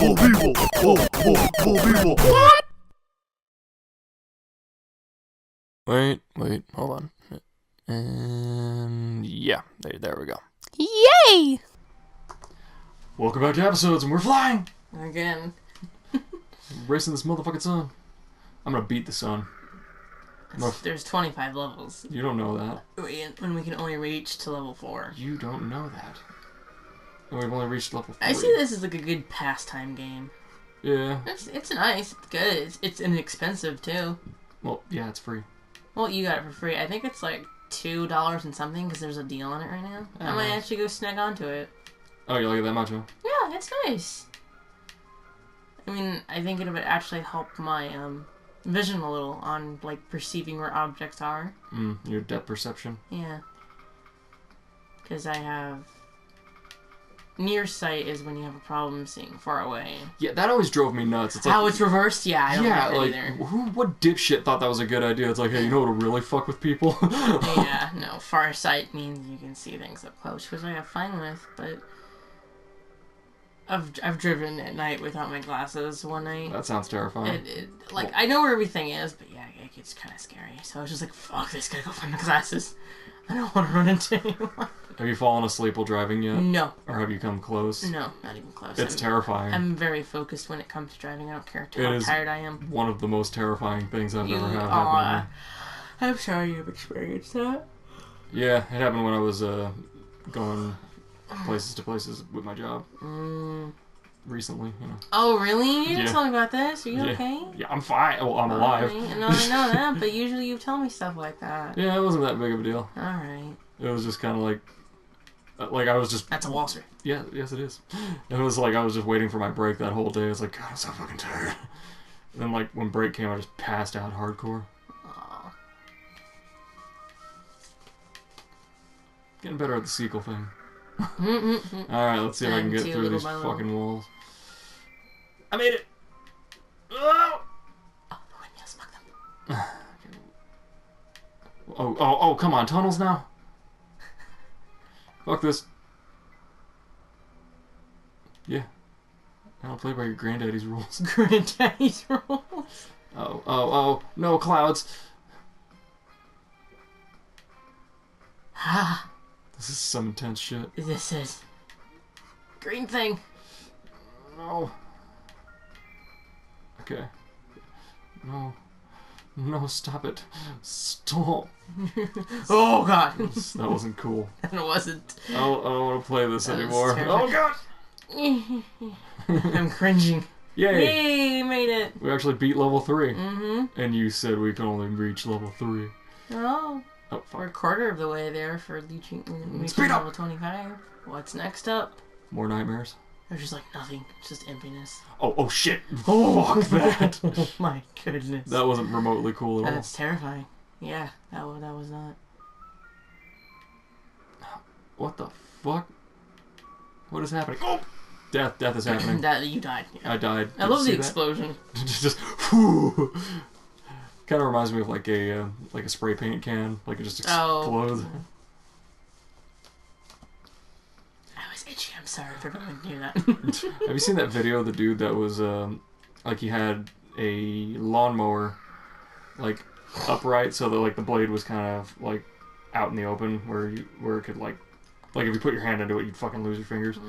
What? Wait, hold on. And yeah, there we go. Yay! Welcome back to episodes, and we're flying! Again. Racing this motherfucking sun. I'm gonna beat the sun. There's 25 levels. You don't know that. When we can only reach to level 4. You don't know that. And we've only reached level 3. I see this as like a good pastime game. Yeah. It's nice. It's good. It's inexpensive too. Well, yeah, it's free. Well, you got it for free. I think it's like $2 and something because there's a deal on it right now. I might actually go snag onto it. Oh, you like it that much, huh? Yeah, it's nice. I mean, I think it would actually help my vision a little on like perceiving where objects are. Your depth perception. Yeah. Because I have near sight is when you have a problem seeing far away. Yeah, that always drove me nuts. It's like, how it's reversed? Yeah, I don't get that like, either. What dipshit thought that was a good idea? It's like, hey, you know what'll really fuck with people? Yeah, no, far sight means you can see things up close, which I have fine with, but I've driven at night without my glasses one night. That sounds terrifying. I know where everything is, but yeah, it gets kind of scary. So I was just like, fuck this, gotta go find my glasses. I don't want to run into anyone. Have you fallen asleep while driving yet? No. Or have you come close? No, not even close. It's terrifying. I'm very focused when it comes to driving. I don't care how tired I am. One of the most terrifying things I've ever had happen to me. I'm sorry you've experienced that. Yeah, it happened when I was going places to places with my job. Recently, you know. Oh, really? You didn't tell me about this. Are you okay? Yeah, I'm fine. Well, I'm alive. Right. No, I know that, but usually you tell me stuff like that. Yeah, it wasn't that big of a deal. Alright. It was just kind of like I was just... That's a Walter. Yeah, yes it is. It was like I was just waiting for my break that whole day. I was like, God, I'm so fucking tired. And then like when break came, I just passed out hardcore. Aww. Getting better at the sequel thing. Alright, let's see if I can get through these fucking walls. I made it! Oh! Yes, fuck them. Oh, come on, tunnels now? Fuck this. Yeah. I don't play by your granddaddy's rules. Granddaddy's rules? Oh, no clouds. This is some intense shit. This is green thing. No. Okay. No, stop it. Stop. Oh, God. That wasn't cool. It wasn't. I don't want to play this anymore. Oh, God. I'm cringing. Yay. Yay, we made it. We actually beat level 3. Mm-hmm. And you said we could only reach level 3. Oh. Oh, fuck. We're a quarter of the way there for reaching Speed up. level 25. What's next up? More nightmares? There's just like nothing. It's just emptiness. Oh shit. Fuck that. Oh my goodness. That wasn't remotely cool at all. That's terrifying. Yeah, that was not. What the fuck? What is happening? Oh! Death is happening. You died. Yeah. I died. I love the explosion. Just whew. Kind of reminds me of like a spray paint can. Like it just explodes. Oh. I was itchy. I'm sorry for going to do that. Have you seen that video of the dude that was like he had a lawnmower like upright so that like the blade was kind of like out in the open where it could like if you put your hand into it you'd fucking lose your fingers.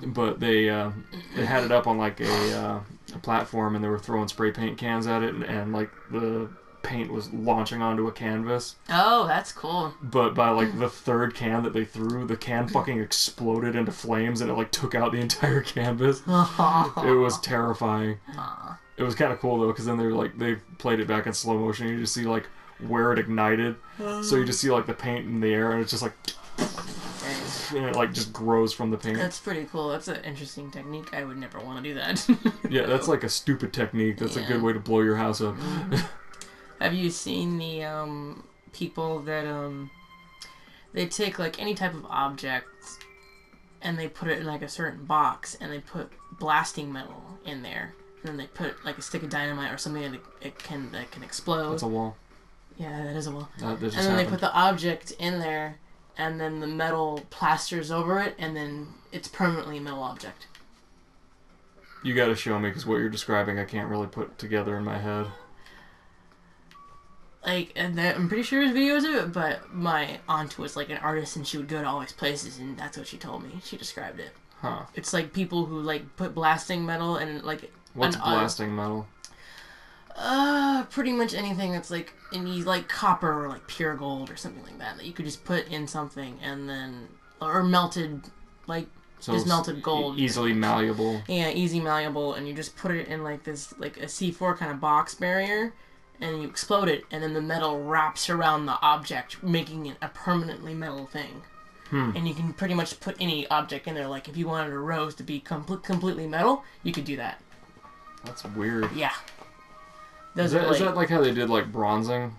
But they had it up on like a platform and they were throwing spray paint cans at it and like the paint was launching onto a canvas. Oh, that's cool. But by like the third can that they threw, the can fucking exploded into flames and it like took out the entire canvas. It was terrifying. It was kind of cool though because then they played it back in slow motion and you just see like where it ignited. So you just see like the paint in the air and it's just like and it like just grows from the paint. That's pretty cool. That's an interesting technique. I would never want to do that. Yeah, that's like a stupid technique. That's a good way to blow your house up. Have you seen the people that they take like any type of object and they put it in like a certain box and they put blasting metal in there and then they put like a stick of dynamite or something that can explode. That's a wall. Yeah, that is a wall. That just and then happened. they put the object in there and then the metal plasters over it and then it's permanently a metal object. You gotta show me, because what you're describing I can't really put together in my head. Like, and I'm pretty sure there's videos of it, but my aunt was like an artist and she would go to all these places, and that's what she told me. She described it. Huh. It's like people who like put blasting metal and like... What's blasting metal? Pretty much anything that's like any like copper or like pure gold or something like that you could just put in something and then... Or melted, like... So just melted gold. Easily malleable. Yeah, easy malleable, and you just put it in like this, like a C4 kind of box barrier, and you explode it, and then the metal wraps around the object, making it a permanently metal thing. And you can pretty much put any object in there. Like if you wanted a rose to be completely metal, you could do that. That's weird. Yeah. Is that like how they did like bronzing?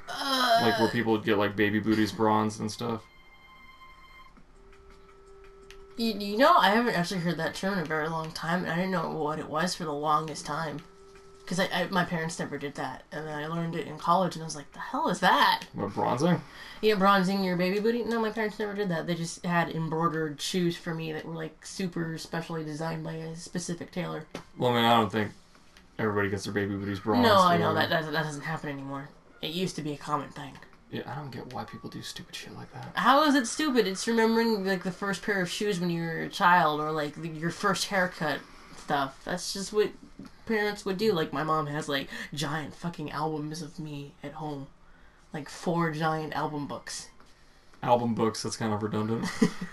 Like where people would get like baby booties bronzed and stuff? You know, I haven't actually heard that term in a very long time, and I didn't know what it was for the longest time. Because my parents never did that, and then I learned it in college, and I was like, the hell is that? What, bronzing? Yeah, bronzing your baby booty? No, my parents never did that. They just had embroidered shoes for me that were, like, super specially designed by a specific tailor. Well, I mean, I don't think everybody gets their baby booties bronzed. No, I know, that doesn't happen anymore. It used to be a common thing. Yeah, I don't get why people do stupid shit like that. How is it stupid? It's remembering, like, the first pair of shoes when you were a child, or, like, your first haircut stuff. That's just what parents would do. Like, my mom has, like, giant fucking albums of me at home. Like, 4 giant album books. Album books, that's kind of redundant.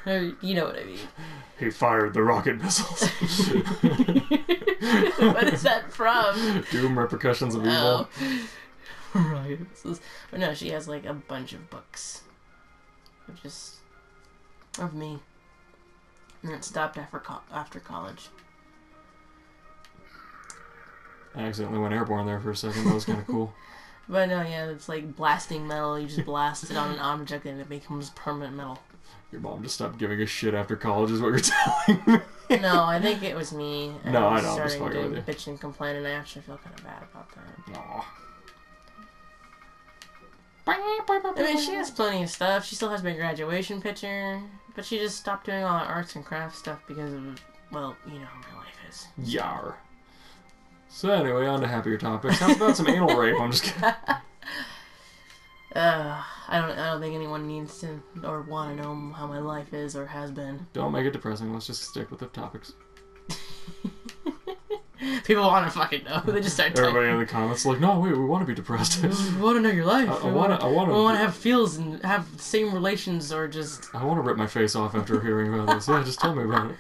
You know what I mean. He fired the rocket missiles. What is that from? Doom, Repercussions of Evil. Right. But no, she has like a bunch of books. Just of me. And it stopped after college. I accidentally went airborne there for a second. That was kind of cool. But no, yeah, it's like blasting metal. You just blast it on an object and it becomes permanent metal. Your mom just stopped giving a shit after college is what you're telling me. No, I think it was me. No, I know. I'm starting just fucking with you. to bitch and complain, and I actually feel kind of bad about that. Aw. I mean, she has plenty of stuff. She still has my graduation picture, but she just stopped doing all the arts and crafts stuff because of, well, you know how my life is. Yar. So anyway, on to happier topics. How about some anal rape? I'm just kidding. I don't think anyone needs to or want to know how my life is or has been. Don't make it depressing. Let's just stick with the topics. People want to fucking know. They just start talking. Everybody in the comments like, no, wait, we want to be depressed. We want to know your life. I want to have feels and have the same relations or just... I want to rip my face off after hearing about this. Yeah, just tell me about it.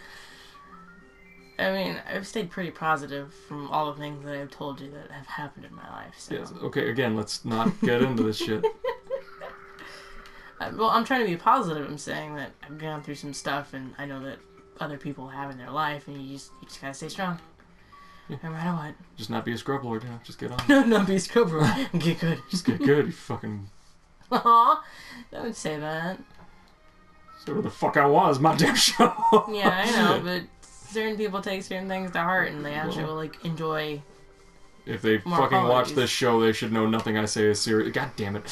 I mean, I've stayed pretty positive from all the things that I've told you that have happened in my life. So. Yes. Okay, again, let's not get into this shit. Well, I'm trying to be positive. I'm saying that I've gone through some stuff, and I know that other people have in their life, and you just gotta stay strong. Yeah. No matter what. Just not be a scrub lord, yeah. Just get on. No, not be a scrub lord. Get good. Just get good, you fucking... Aw, don't say that. Say what the fuck I want. It's my damn show. Yeah, I know, but certain people take certain things to heart, and they actually will, like, enjoy... If they fucking watch this show, they should know nothing I say is serious. God damn it.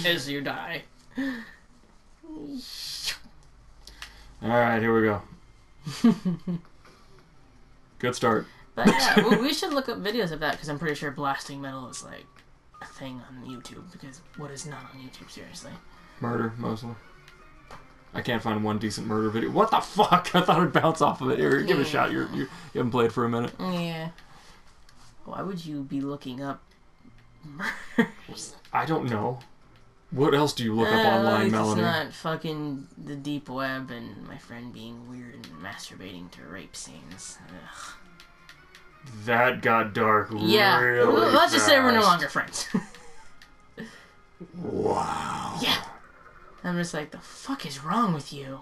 As you die. Alright, here we go. Good start. But yeah, well, we should look up videos of that, because I'm pretty sure blasting metal is like a thing on YouTube, because what is not on YouTube, seriously? Murder, mostly. I can't find one decent murder video. What the fuck? I thought it'd bounce off of it. Here, give it a shot. You haven't played for a minute. Yeah. Why would you be looking up murders? I don't know. What else do you look up online, Melanie? It's not fucking the deep web and my friend being weird and masturbating to rape scenes. Ugh. That got dark really let's just say we're no longer friends. Wow. Yeah. I'm just like, the fuck is wrong with you?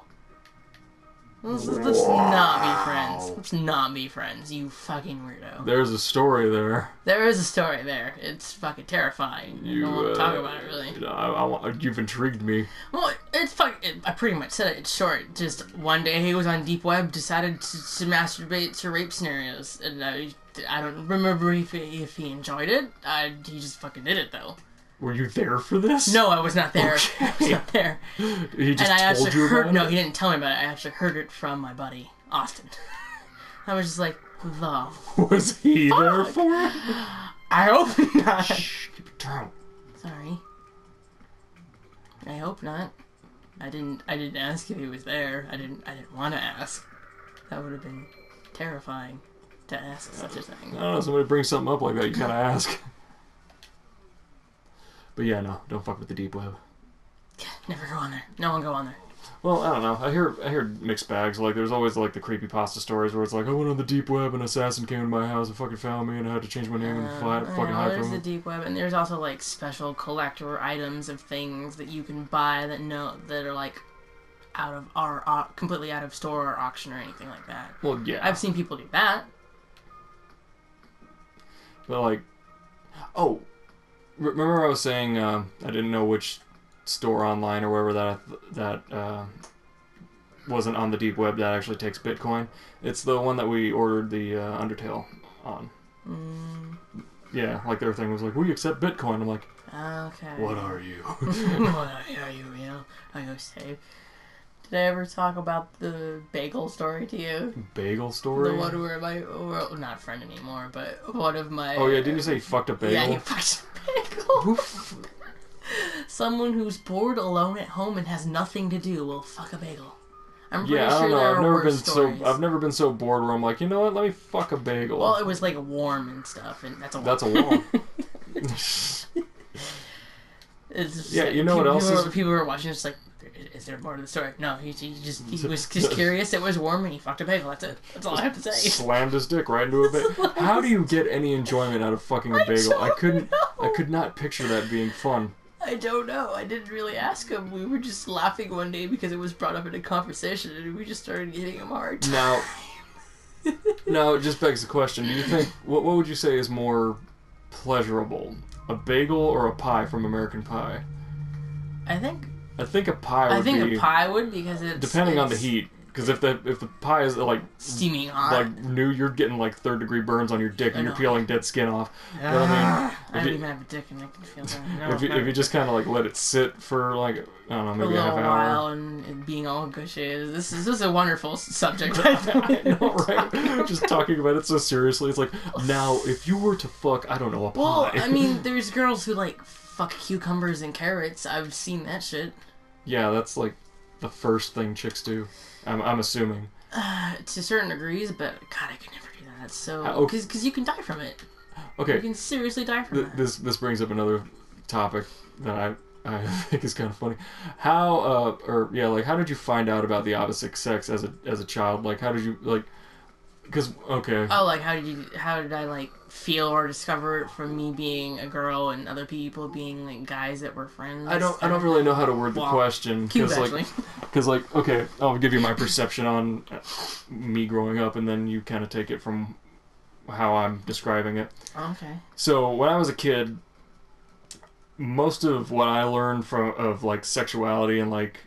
Let's not be friends. Let's not be friends, you fucking weirdo. There's a story there. There is a story there. It's fucking terrifying. I don't want to talk about it, really. You've intrigued me. Well, it's fucking... I pretty much said it. It's short. Just one day he was on Deep Web, decided to masturbate to rape scenarios. And I don't remember if he enjoyed it. He just fucking did it, though. Were you there for this? No, I was not there. Okay. I was not there. He just and I told actually you heard. about No, it? he didn't tell me about it. I actually heard it from my buddy Austin. I was just like, the. Was he there fuck? for it? I hope not. Shh, keep it down. Sorry. I hope not. I didn't ask if he was there. I didn't want to ask. That would have been terrifying to ask such a thing. I don't know, somebody brings something up like that, you gotta ask. But yeah, no, don't fuck with the deep web. Never go on there. No one go on there. Well, I don't know. I hear mixed bags. Like, there's always like the creepypasta stories where it's like, I went on the deep web, an assassin came to my house and fucking found me, and I had to change my name and fucking hide there's from the him. deep web, and there's also like special collector items of things that you can buy that are like out of completely out of store or auction or anything like that. Well, yeah. I've seen people do that. But like, oh, remember I was saying I didn't know which store online or wherever that wasn't on the deep web that actually takes Bitcoin. It's the one that we ordered the Undertale on. Yeah, like their thing was like, we accept Bitcoin. I'm like, okay. What are you? What are you, you know? I go say. Did I ever talk about the bagel story to you? Bagel story? The one where well, not friend anymore, but one of my... Oh yeah, didn't you say you fucked a bagel? Yeah, you fucked a bagel. Someone who's bored alone at home and has nothing to do will fuck a bagel. I'm pretty sure there are worse stories. I've never been so bored where I'm like, you know what? Let me fuck a bagel. Well, it was like warm and stuff, and that's a warm. That's a warm. It's just, yeah, you know what else is... People were watching, it's like, is there more to the story? No, he was just curious. It was warm, and he fucked a bagel. That's it. That's all I have to say. Slammed his dick right into a bagel. How do you get any enjoyment out of fucking a bagel? I could not picture that being fun. I don't know. I didn't really ask him. We were just laughing one day because it was brought up in a conversation, and we just started giving him a hard time. Now, it just begs the question: do you think what would you say is more pleasurable, a bagel or a pie from American Pie? I think a pie would be... a pie would, because it's... Depending on the heat. Because if the pie is like... steaming hot. Like new, you're getting like third-degree burns on your dick and you're peeling dead skin off. But I mean... I don't even have a dick and I can feel that. If you just kind of like let it sit for like, I don't know, maybe a half hour. While and being all gushy. This is a wonderful subject. I know, right? Just talking about it so seriously. It's like, now, if you were to fuck, I don't know, a pie. Well, I mean, there's girls who like fuck cucumbers and carrots. I've seen that shit. Yeah, that's like the first thing chicks do. I'm assuming. To certain degrees, but God, I could never do that. So, because you can die from it. Okay. You can seriously die from that. This brings up another topic that I think is kind of funny. How how did you find out about the opposite sex as a child? Like, how did you like? Because Oh, like how did I like feel or discover it from me being a girl and other people being like guys that were friends? I don't really know how to word the question because okay, I'll give you my perception on me growing up, and then you kind of take it from how I'm describing it. Okay. So when I was a kid, most of what I learned of like sexuality and like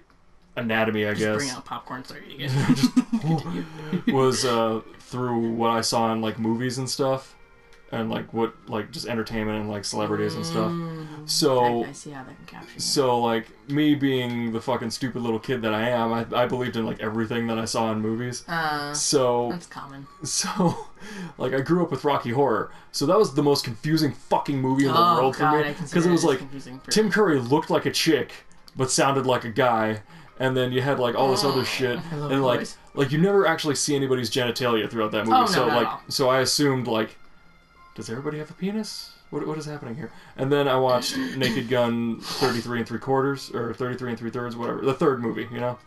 anatomy, I guess, bring out popcorn so you get was through what I saw in like movies and stuff, and like just entertainment and like celebrities and stuff. So I see how that can capture. So like me being the fucking stupid little kid that I am, I believed in like everything that I saw in movies. So that's common. So like I grew up with Rocky Horror, so that was the most confusing fucking movie in the world for me, because it was like Tim Curry looked like a chick but sounded like a guy. And then you had like all this other shit, and like you never actually see anybody's genitalia throughout that movie. So I assumed like, does everybody have a penis? What is happening here? And then I watched Naked Gun 33 3/4 or 33 3/3, whatever, the third movie. You know,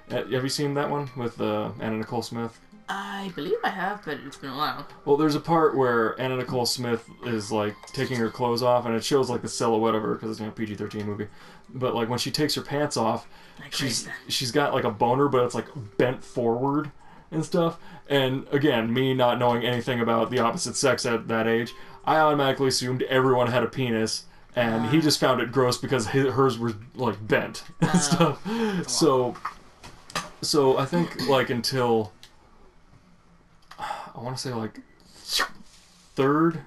have you seen that one with Anna Nicole Smith? I believe I have, but it's been a while. Well, there's a part where Anna Nicole Smith is like taking her clothes off, and it shows like the silhouette of her because it's a PG-13 movie. But like when she takes her pants off, she's got like a boner, but it's like bent forward and stuff. And again, me not knowing anything about the opposite sex at that age, I automatically assumed everyone had a penis, and he just found it gross because hers was like bent and stuff. So I think like until I want to say like 3rd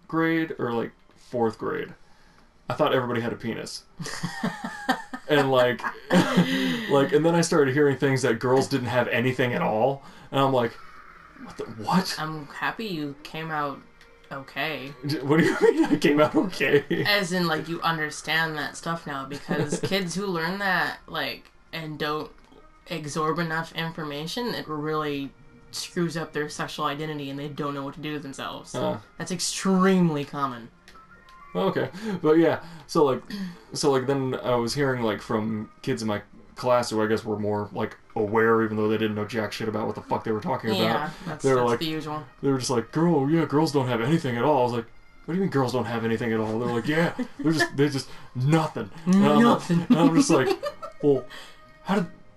grade or like 4th grade, I thought everybody had a penis. And like, and then I started hearing things that girls didn't have anything at all, and I'm like, what? I'm happy you came out okay. What do you mean I came out okay? As in, like, you understand that stuff now, because kids who learn that, like, and don't absorb enough information, it really screws up their sexual identity and they don't know what to do with themselves. That's extremely common. Okay, but yeah, so like then I was hearing like from kids in my class who I guess were more like aware, even though they didn't know jack shit about what the fuck they were talking about. Yeah, that's like, the usual. They were just like, girls don't have anything at all. I was like, what do you mean girls don't have anything at all? They're like, yeah, they're just nothing. Nothing. And I'm just like, well,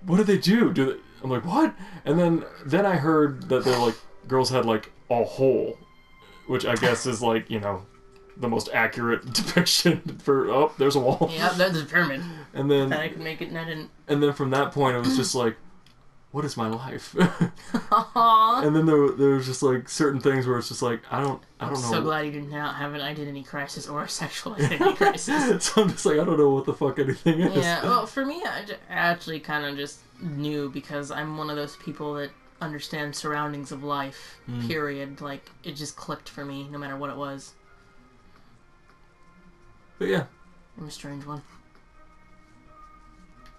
what did they do? I'm like, what? And then I heard that they're like, girls had like a hole, which I guess is like, you know, the most accurate depiction for, there's a wall. Yeah, there's a pyramid. And then I could make it and I didn't. And then from that point, it was just like, what is my life? And then there was just like certain things where it's just like, I don't know. I'm so glad you did not have an identity crisis or a sexual identity crisis. So I'm just like, I don't know what the fuck anything is. Yeah, well, for me, I actually kind of just knew, because I'm one of those people that understand surroundings of life, period. Like, it just clicked for me, no matter what it was. But yeah. I'm a strange one.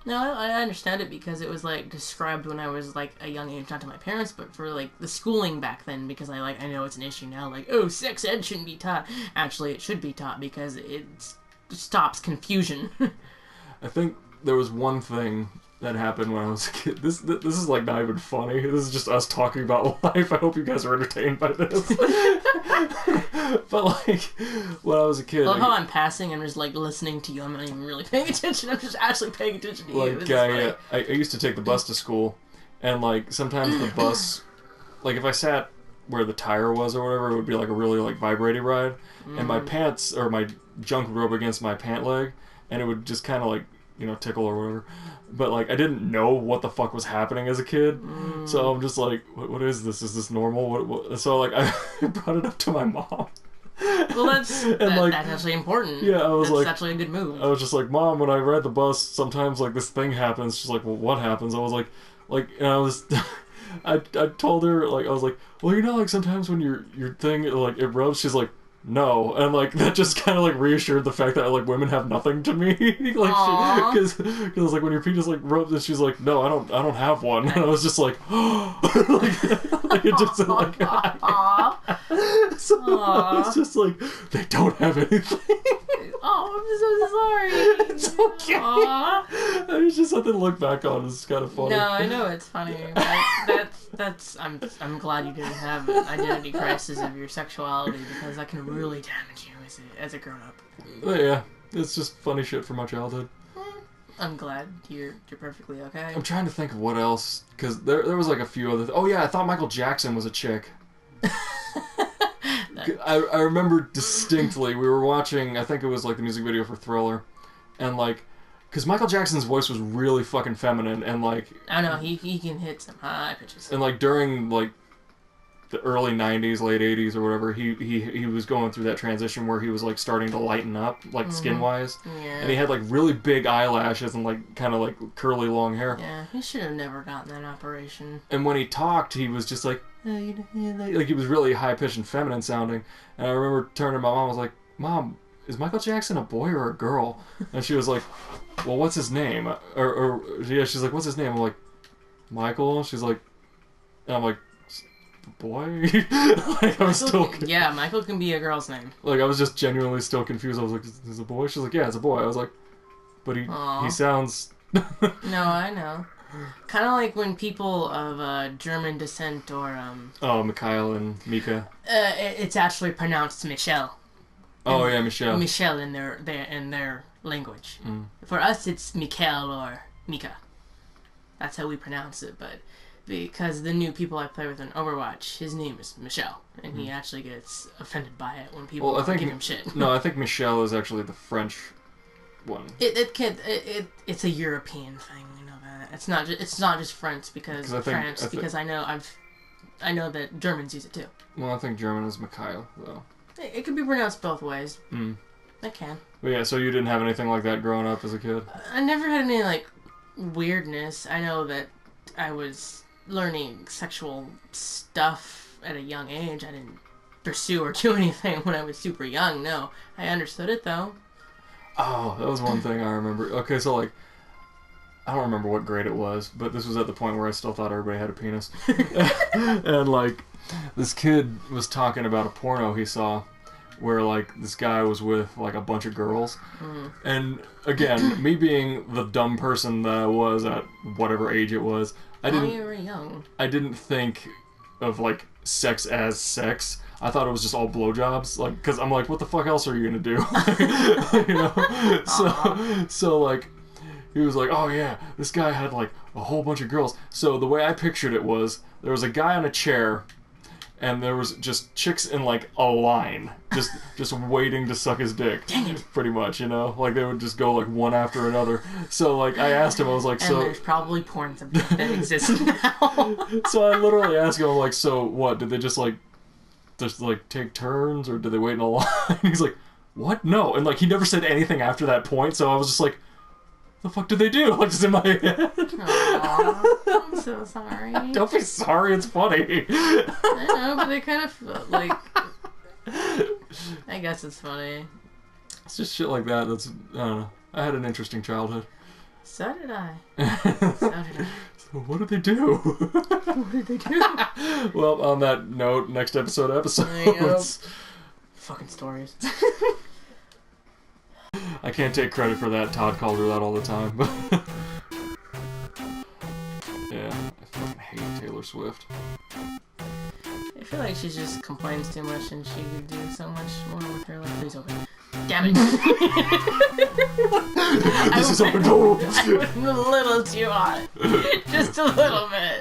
No, I understand it because it was, like, described when I was, like, a young age, not to my parents, but for, like, the schooling back then, because I know it's an issue now, like, oh, sex ed shouldn't be taught. Actually, it should be taught because it stops confusion. I think there was one thing that happened when I was a kid. This is, like, not even funny. This is just us talking about life. I hope you guys are entertained by this. But, like, when I was a kid... I love how I'm passing and just, like, listening to you. I'm not even really paying attention. I'm just actually paying attention to you. Like, I used to take the bus to school, and, like, sometimes the bus... Like, if I sat where the tire was or whatever, it would be, like, a really, like, vibrating ride. And my pants, or my junk would rub against my pant leg, and it would just kind of, like, you know, tickle or whatever. But, like, I didn't know what the fuck was happening as a kid. So I'm just like, what is this? Is this normal? What? So, like, I brought it up to my mom. Well, that's actually important. Yeah, that's actually a good move. I was just like, Mom, when I ride the bus, sometimes, like, this thing happens. She's like, well, what happens? I was like, and I was... I told her, like, I was like, well, you know, like, sometimes when your thing, like, it rubs, she's like, no, and like that just kind of like reassured the fact that like women have nothing to me, like, because like when your penis like rubs, and she's like, no, I don't have one, and I was just like, like it just like, so it's just like they don't have anything. Oh, I'm so sorry. It's okay. It's just something to look back on. It's kind of funny. No, I know it's funny. I'm glad you didn't have an identity crisis of your sexuality, because that can really damage you as a grown up. But yeah, it's just funny shit from my childhood. I'm glad you're perfectly okay. I'm trying to think of what else, because there was like a few other. Oh yeah, I thought Michael Jackson was a chick. I remember distinctly, we were watching, I think it was like the music video for Thriller, and like, because Michael Jackson's voice was really fucking feminine, and like... I know, he can hit some high pitches. And like during like the early 90s, late 80s or whatever, he was going through that transition where he was like starting to lighten up, like skin-wise. Yeah. And he had like really big eyelashes and like kind of like curly long hair. Yeah, he should have never gotten that operation. And when he talked, he was just like he was really high-pitched and feminine sounding. And I remember turning to my mom, I was like, Mom, is Michael Jackson a boy or a girl? And she was like, well, what's his name? Or yeah, she's like, what's his name? I'm like, Michael? She's like, and I'm like, boy? Like, I was still... Yeah, Michael can be a girl's name. Like, I was just genuinely still confused. I was like, is it a boy? She's like, yeah, it's a boy. I was like, but he sounds... No, I know. Kind of like when people of German descent or... Oh, Mikhail and Mika. It's actually pronounced Michelle. Oh, yeah, Michelle. Michelle in their language. For us, it's Mikhail or Mika. That's how we pronounce it, but... Because the new people I play with in Overwatch, his name is Michelle, and he actually gets offended by it when people give him shit. No, I think Michelle is actually the French one. It's a European thing, you know that. It's not just French because I know that Germans use it too. Well, I think German is Mikhail though. It could be pronounced both ways. I can. But yeah, so you didn't have anything like that growing up as a kid? I never had any, like, weirdness. I know that I was learning sexual stuff at a young age. I didn't pursue or do anything when I was super young, no. I understood it, though. Oh, that was one thing I remember. Okay, so, like, I don't remember what grade it was, but this was at the point where I still thought everybody had a penis. And, like, this kid was talking about a porno he saw where, like, this guy was with, like, a bunch of girls. And, again, me being the dumb person that I was at whatever age it was, you were young. I didn't think of, like, sex as sex. I thought it was just all blowjobs, like, because I'm like, what the fuck else are you gonna do? You know? So, like, he was like, oh yeah, this guy had, like, a whole bunch of girls. So the way I pictured it was, there was a guy on a chair, and there was just chicks in, like, a line, just waiting to suck his dick. Dang it. Pretty much, you know? Like, they would just go, like, one after another. So, like, I asked him, I was like, And so... there's probably porn subject that exists now. So I literally asked him, I'm like, so what, did they just take turns, or did they wait in a line? He's like, what? No. And, like, he never said anything after that point, so I was just like, the fuck did they do? Like, just in my head. Aww, I'm so sorry. Don't be sorry, it's funny. I know, but they kind of felt like... I guess it's funny. It's just shit like that that's, I don't know. I had an interesting childhood. So did I. So did I. So what did they do? What did they do? Well, on that note, next episodes. Fucking stories. I can't take credit for that. Todd called her that all the time. But yeah, I fucking hate Taylor Swift. I feel like she just complains too much and she could do so much more with her life. Please open. Damn it. This is open door. I went a little too hot. Just a little bit.